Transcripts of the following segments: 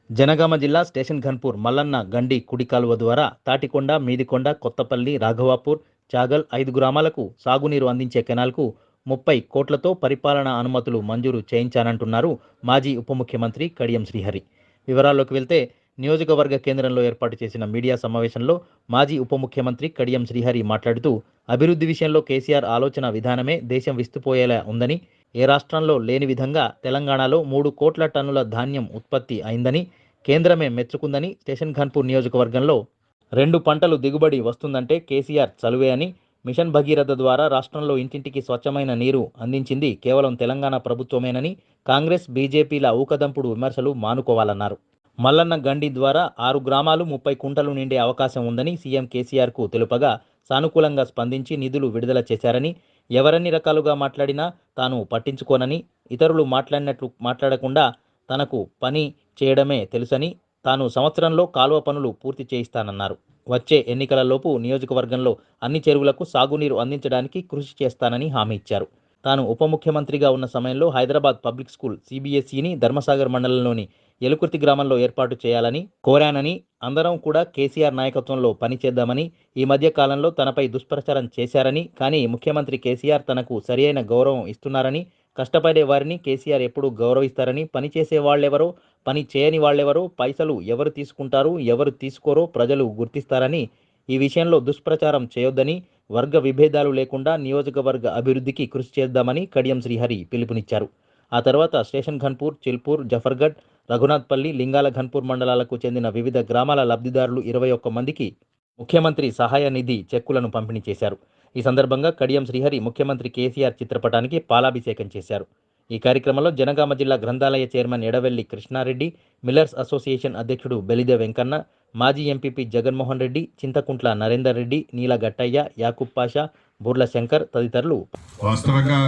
జనగామ జిల్లా స్టేషన్ ఘన్పూర్ మల్లన్న గండి కుడి కాలువ ద్వారా తాటికొండ, మీదికొండ, కొత్తపల్లి, రాఘవాపూర్, చాగల్ 5 గ్రామాలకు సాగునీరు అందించే కెనాల్కు 30 కోట్లతో పరిపాలనా అనుమతులు మంజూరు చేయించానంటున్నారు మాజీ ఉప ముఖ్యమంత్రి కడియం శ్రీహరి. వివరాల్లోకి వెళ్తే నియోజకవర్గ కేంద్రంలో ఏర్పాటు చేసిన మీడియా సమావేశంలో మాజీ ఉప ముఖ్యమంత్రి కడియం శ్రీహరి మాట్లాడుతూ అభివృద్ధి విషయంలో కేసీఆర్ ఆలోచన విధానమే దేశం విస్తుపోయేలా ఉందని, ఏ రాష్ట్రంలో లేని విధంగా తెలంగాణలో 3 కోట్ల టన్నుల ధాన్యం ఉత్పత్తి అయిందని, కేంద్రమే మెచ్చుకుందని, స్టేషన్ ఘన్పూర్ నియోజకవర్గంలో 2 పంటలు దిగుబడి వస్తుందంటే కేసీఆర్ చలువే అని, మిషన్ భగీరథ ద్వారా రాష్ట్రంలో ఇంటింటికి స్వచ్ఛమైన నీరు అందించింది కేవలం తెలంగాణ ప్రభుత్వమేనని, కాంగ్రెస్, బీజేపీల ఊకదంపుడు విమర్శలు మానుకోవాలన్నారు. మల్లన్న గండి ద్వారా 6 గ్రామాలు 30 కుంటలు నిండే అవకాశం ఉందని సీఎం కేసీఆర్కు తెలుపగా సానుకూలంగా స్పందించి నిధులు విడుదల చేశారని, ఎవరన్ని రకాలుగా మాట్లాడినా తాను పట్టించుకోనని, ఇతరులు మాట్లాడినట్లు మాట్లాడకుండా తనకు పని చేయడమే తెలుసని, తాను సంవత్సరంలో కాలువ పనులు పూర్తి చేయిస్తానన్నారు. వచ్చే ఎన్నికలలోపు నియోజకవర్గంలో అన్ని చెరువులకు సాగునీరు అందించడానికి కృషి చేస్తానని హామీ ఇచ్చారు. తాను ఉప ముఖ్యమంత్రిగా ఉన్న సమయంలో హైదరాబాద్ పబ్లిక్ స్కూల్ సిబిఎస్ఈని ధర్మసాగర్ మండలంలోని ఎలుకుర్తి గ్రామంలో ఏర్పాటు చేయాలని కోరానని, అందరం కూడా కేసీఆర్ నాయకత్వంలో పనిచేద్దామని, ఈ మధ్య కాలంలో తనపై దుష్ప్రచారం చేశారని, కానీ ముఖ్యమంత్రి కేసీఆర్ తనకు సరియైన గౌరవం ఇస్తున్నారని, కష్టపడే వారిని కేసీఆర్ ఎప్పుడూ గౌరవిస్తారని, పనిచేసే వాళ్ళెవరో, పని చేయని వాళ్ళెవరో, పైసలు ఎవరు తీసుకుంటారు, ఎవరు తీసుకోరో ప్రజలు గుర్తిస్తారని, ఈ విషయంలో దుష్ప్రచారం చేయొద్దని, వర్గ విభేదాలు లేకుండా నియోజకవర్గ అభివృద్ధికి కృషి చేద్దామని కడియం శ్రీహరి పిలుపునిచ్చారు. ఆ తర్వాత స్టేషన్ ఘన్పూర్, చిల్పూర్, జఫర్గఢ్, రఘునాథ్పల్లి, లింగాల ఘన్పూర్ మండలాలకు చెందిన వివిధ గ్రామాల లబ్ధిదారులు 21 మందికి ముఖ్యమంత్రి సహాయ నిధి చెక్కులను పంపిణీ చేశారు. ఈ సందర్భంగా కడియం శ్రీహరి ముఖ్యమంత్రి కేసీఆర్ చిత్రపటానికి పాలాభిషేకం చేశారు. ఈ కార్యక్రమంలో జనగామ జిల్లా గ్రంథాలయ chairman Edavelli Krishnareddy, millers association అధ్యక్షుడు బెలిదే వెంకన్న, మాజీ ఎంపీపీ జగన్మోహన్ రెడ్డి, చింతకుంట్ల నరేందర్ రెడ్డి, నీల గట్టయ్య, యాకూబ్ పాషా, బుర్ల శంకర్ తదితరులు. వాస్తవంగా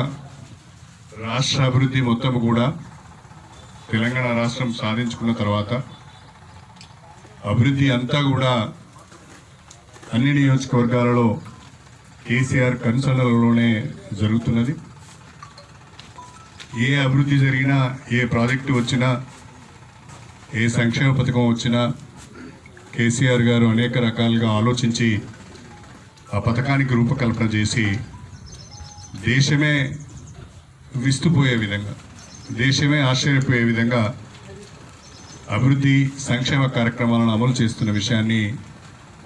రాష్ట్ర అభివృద్ధి మొత్తం కూడా తెలంగాణ రాష్ట్రం సాధించుకున్న తర్వాత అభివృద్ధి అంతా కూడా అన్ని నియోజకవర్గాలలో కేసీఆర్ కన్సర్న్లలోనే జరుగుతున్నది. ఏ అభివృద్ధి జరిగినా, ఏ ప్రాజెక్టు వచ్చినా, ఏ సంక్షేమ పథకం వచ్చినా కేసీఆర్ గారు అనేక రకాలుగా ఆలోచించి ఆ పథకానికి రూపకల్పన చేసి దేశమే విస్తుపోయే విధంగా, దేశమే ఆశ్చర్యపోయే విధంగా అభివృద్ధి సంక్షేమ కార్యక్రమాలను అమలు చేస్తున్న విషయాన్ని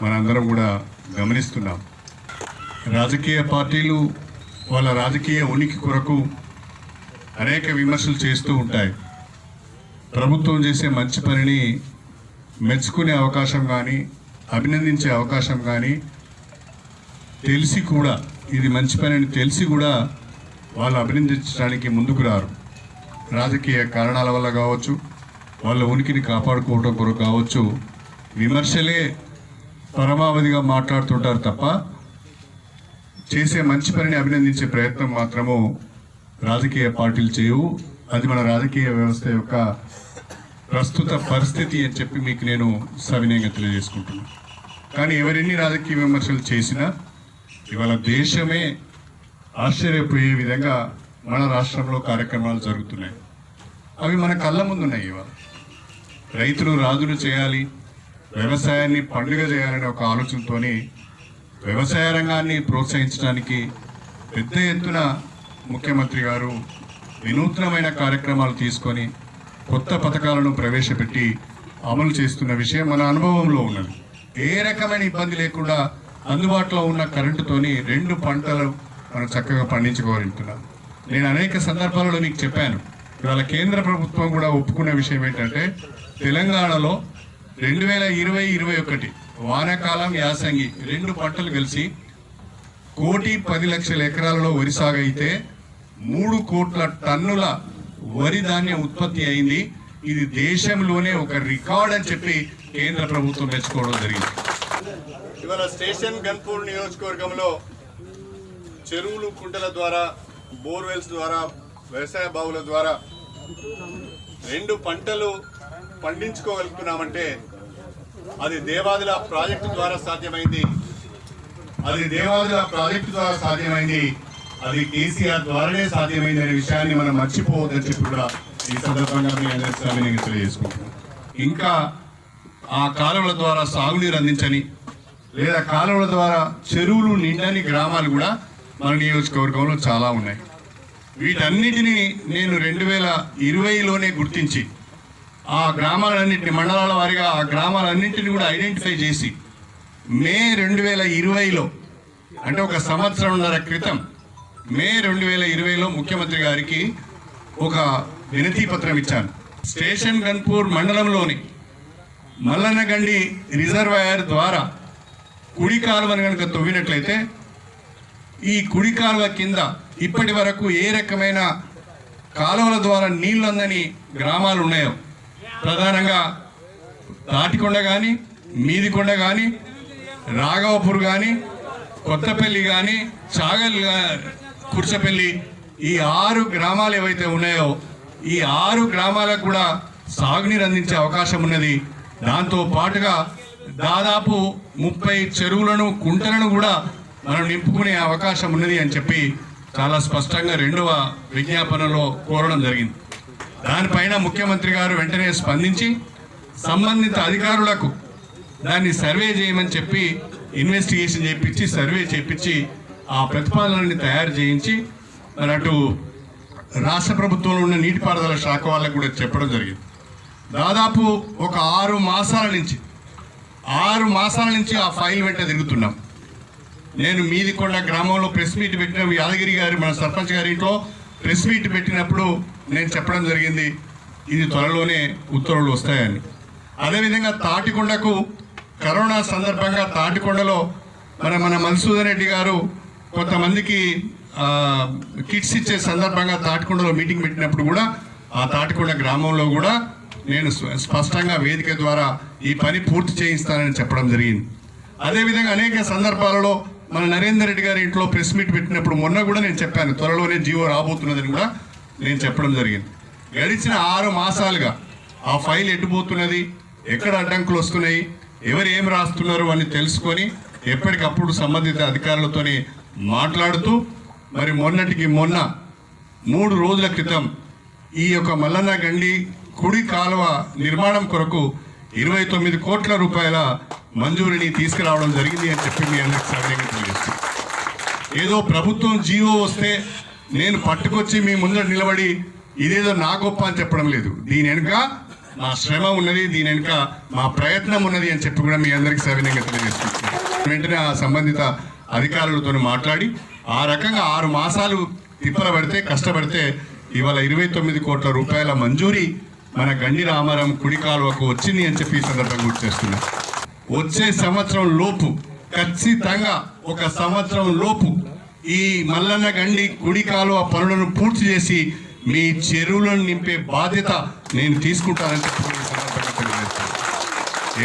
మనందరం కూడా గమనిస్తున్నాం. రాజకీయ పార్టీలు వాళ్ళ రాజకీయ ఉనికి కొరకు అనేక విమర్శలు చేస్తూ ఉంటాయి. ప్రభుత్వం చేసే మంచి పనిని మెచ్చుకునే అవకాశం కానీ, అభినందించే అవకాశం కానీ తెలిసి కూడా, ఇది మంచి పనిని తెలిసి కూడా వాళ్ళు అభినందించడానికి ముందుకు రారు. రాజకీయ కారణాల వల్ల కావచ్చు, వాళ్ళ ఉనికిని కాపాడుకోవడం కొరకు కావచ్చు, విమర్శలే పరమావధిగా మాట్లాడుతుంటారు తప్ప చేసే మంచి పనిని అభినందించే ప్రయత్నం మాత్రము రాజకీయ పార్టీలు చేయవు. అది మన రాజకీయ వ్యవస్థ యొక్క ప్రస్తుత పరిస్థితి అని చెప్పి మీకు నేను సవినయంగా తెలియజేసుకుంటున్నాను. కానీ ఎవరెన్ని రాజకీయ విమర్శలు చేసినా ఇవాళ దేశమే ఆశ్చర్యపోయే విధంగా మన రాష్ట్రంలో కార్యక్రమాలు జరుగుతున్నాయి. అవి మన కళ్ళ ముందున్నాయి. ఇవాళ రైతులు రాజులు చేయాలి, వ్యవసాయాన్ని పండుగ చేయాలనే ఒక ఆలోచనతోని వ్యవసాయ రంగాన్ని ప్రోత్సహించడానికి పెద్ద ఎత్తున ముఖ్యమంత్రి గారు వినూత్నమైన కార్యక్రమాలు తీసుకొని కొత్త పథకాలను ప్రవేశపెట్టి అమలు చేస్తున్న విషయం మన అనుభవంలో ఉన్నది. ఏ రకమైన ఇబ్బంది లేకుండా అందుబాటులో ఉన్న కరెంటుతోని 2 పంటలు మనం చక్కగా పండించుకోగలుగుతున్నాం. నేను అనేక సందర్భాలలో మీకు చెప్పాను. ఇవాళ కేంద్ర ప్రభుత్వం కూడా ఒప్పుకున్న విషయం ఏంటంటే తెలంగాణలో 2020-21 వానాకాలం, యాసంగి 2 పంటలు కలిసి 1,10,00,000 ఎకరాలలో వరి సాగు అయితే 3 కోట్ల టన్నుల వరి ధాన్యం ఉత్పత్తి అయింది. ఇది దేశంలోనే ఒక రికార్డ్ అని చెప్పి కేంద్ర ప్రభుత్వం మెచ్చుకోవడం జరిగింది. ఇవాళ స్టేషన్ ఘన్పూర్ నియోజకవర్గంలో చెరువులు, కుంటల ద్వారా, బోర్వెల్స్ ద్వారా, వ్యవసాయ బావుల ద్వారా 2 పంటలు పండించుకోగలుగుతున్నామంటే అది దేవాదుల ప్రాజెక్టు ద్వారా సాధ్యమైంది. అది కేసీఆర్ ద్వారానే సాధ్యమైంది అనే విషయాన్ని మనం మర్చిపోవద్దని చెప్పి కూడా ఈ సందర్భంగా మీ అందరికీ తెలియజేసుకుంటున్నాం. ఇంకా ఆ కాలువల ద్వారా సాగునీరు అందించని లేదా కాలువల ద్వారా చెరువులు నిండని గ్రామాలు కూడా మన నియోజకవర్గంలో చాలా ఉన్నాయి. వీటన్నిటినీ నేను 2020లోనే గుర్తించి ఆ గ్రామాలన్నింటినీ మండలాల వారీగా ఆ గ్రామాలన్నింటినీ కూడా ఐడెంటిఫై చేసి మే 2020లో అంటే ఒక సంవత్సరంన్నర క్రితం మే 2020లో ముఖ్యమంత్రి గారికి ఒక వినతి పత్రం ఇచ్చాను. స్టేషన్ గన్పూర్ మండలంలోని మల్లన్నగండి రిజర్వాయర్ ద్వారా కుడి కాలువను కనుక తవ్వినట్లయితే ఈ కుడి కాలువ కింద ఇప్పటి వరకు ఏ రకమైన కాలువల ద్వారా నీళ్లు అందని గ్రామాలు ఉన్నాయో ప్రధానంగా తాటికొండ కానీ మీదికొండ కానీ రాఘవపూర్ కానీ కొత్తపల్లి కానీ చాగల్ కుర్చపల్లి ఈ 6 గ్రామాలు ఏవైతే ఉన్నాయో ఈ 6 గ్రామాలకు కూడా సాగునీరు అందించే అవకాశం ఉన్నది. దాంతో పాటుగా దాదాపు 30 చెరువులను కుంటలను కూడా మనం నింపుకునే అవకాశం ఉన్నది అని చెప్పి చాలా స్పష్టంగా 2వ విజ్ఞాపనలో కోరడం జరిగింది. దానిపైన ముఖ్యమంత్రి గారు వెంటనే స్పందించి సంబంధిత అధికారులకు దాన్ని సర్వే చేయమని చెప్పి ఇన్వెస్టిగేషన్ చేయించి సర్వే చేయించి ఆ ప్రతిపాదనని తయారు చేయించి మరి అటు రాష్ట్ర ప్రభుత్వంలో ఉన్న నీటిపారుదల శాఖ వాళ్ళకు కూడా చెప్పడం జరిగింది. దాదాపు ఒక 6 మాసాల నుంచి ఆ ఫైల్ వెంట తిరుగుతున్నాం. నేను మీదికొండ గ్రామంలో ప్రెస్ మీట్ పెట్టిన యాదగిరి గారి మన సర్పంచ్ గారి ఇంట్లో ప్రెస్ మీట్ పెట్టినప్పుడు నేను చెప్పడం జరిగింది ఇది త్వరలోనే ఉత్తర్వులు వస్తాయని. అదేవిధంగా తాటికొండకు కరోనా సందర్భంగా తాటికొండలో మన మధుసూదన్ రెడ్డి గారు కొంతమందికి కిట్స్ ఇచ్చే సందర్భంగా తాటికొండలో మీటింగ్ పెట్టినప్పుడు కూడా ఆ తాటికొండ గ్రామంలో కూడా నేను స్పష్టంగా వేదిక ద్వారా ఈ పని పూర్తి చేయిస్తానని చెప్పడం జరిగింది. అదేవిధంగా అనేక సందర్భాలలో మన నరేందర్ రెడ్డి గారి ఇంట్లో ప్రెస్ మీట్ పెట్టినప్పుడు మొన్న కూడా నేను చెప్పాను త్వరలోనే జీవో రాబోతున్నదని కూడా నేను చెప్పడం జరిగింది. గడిచిన 6 మాసాలుగా ఆ ఫైల్ ఎటుపోతున్నది, ఎక్కడ అడ్డంకులు వస్తున్నాయి, ఎవరు ఏం రాస్తున్నారు అని తెలుసుకొని ఎప్పటికప్పుడు సంబంధిత అధికారులతోని మాట్లాడుతూ మరి మొన్నటికి మొన్న 3 రోజుల క్రితం ఈ యొక్క మల్లన్నగండి కుడి కాలువ నిర్మాణం కొరకు 29 కోట్ల రూపాయల మంజూరిని తీసుకురావడం జరిగింది అని చెప్పి మీ అందరికి సవినయంగా తెలియజేస్తాను. ఏదో ప్రభుత్వం జీవో వస్తే నేను పట్టుకొచ్చి మీ ముందర నిలబడి ఇదేదో నా గొప్ప అని చెప్పడం లేదు. దీని వెనుక మా శ్రమ ఉన్నది, దీని వెనుక మా ప్రయత్నం ఉన్నది అని చెప్పి కూడా మీ అందరికి సవినయంగా తెలియజేస్తున్నాను. వెంటనే ఆ సంబంధిత అధికారులతో మాట్లాడి ఆ రకంగా 6 మాసాలు తిప్పల పడితే కష్టపడితే ఇవాళ 29 కోట్ల రూపాయల మంజూరీ మన గండి రామారం కుడి కాలువకు వచ్చింది అని చెప్పి ఈ సందర్భంగా గుర్తు చేస్తున్నా. వచ్చే సంవత్సరం లోపు ఖచ్చితంగా ఒక సంవత్సరం లోపు ఈ మల్లన్నగండి కుడి కాలువ పనులను పూర్తి చేసి మీ చెరువులను నింపే బాధ్యత నేను తీసుకుంటానని చెప్పి ఈ సందర్భంగా తెలియజేస్తాను.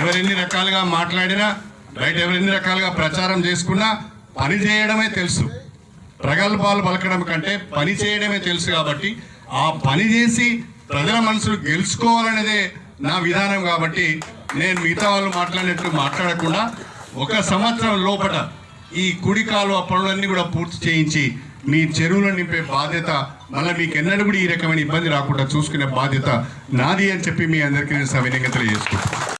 ఎవరెన్ని రకాలుగా మాట్లాడినా బయట ఎవరెన్ని రకాలుగా ప్రచారం చేసుకున్నా పని చేయడమే తెలుసు. ప్రగల్భాలు పలకడం కంటే పని చేయడమే తెలుసు. కాబట్టి ఆ పని చేసి ప్రజల మనసులు గెలుచుకోవాలనేదే నా విధానం. కాబట్టి నేను మిగతా వాళ్ళు మాట్లాడినట్లు మాట్లాడకుండా ఒక సంవత్సరం లోపల ఈ కుడి కాలువ పనులన్నీ కూడా పూర్తి చేయించి మీ చెరువులను నింపే బాధ్యత, మళ్ళీ మీకు ఎన్నడూ కూడా ఈ రకమైన ఇబ్బంది రాకుండా చూసుకునే బాధ్యత నాది అని చెప్పి మీ అందరికీ నేను సవినయంగా తెలియజేసుకుంటాను.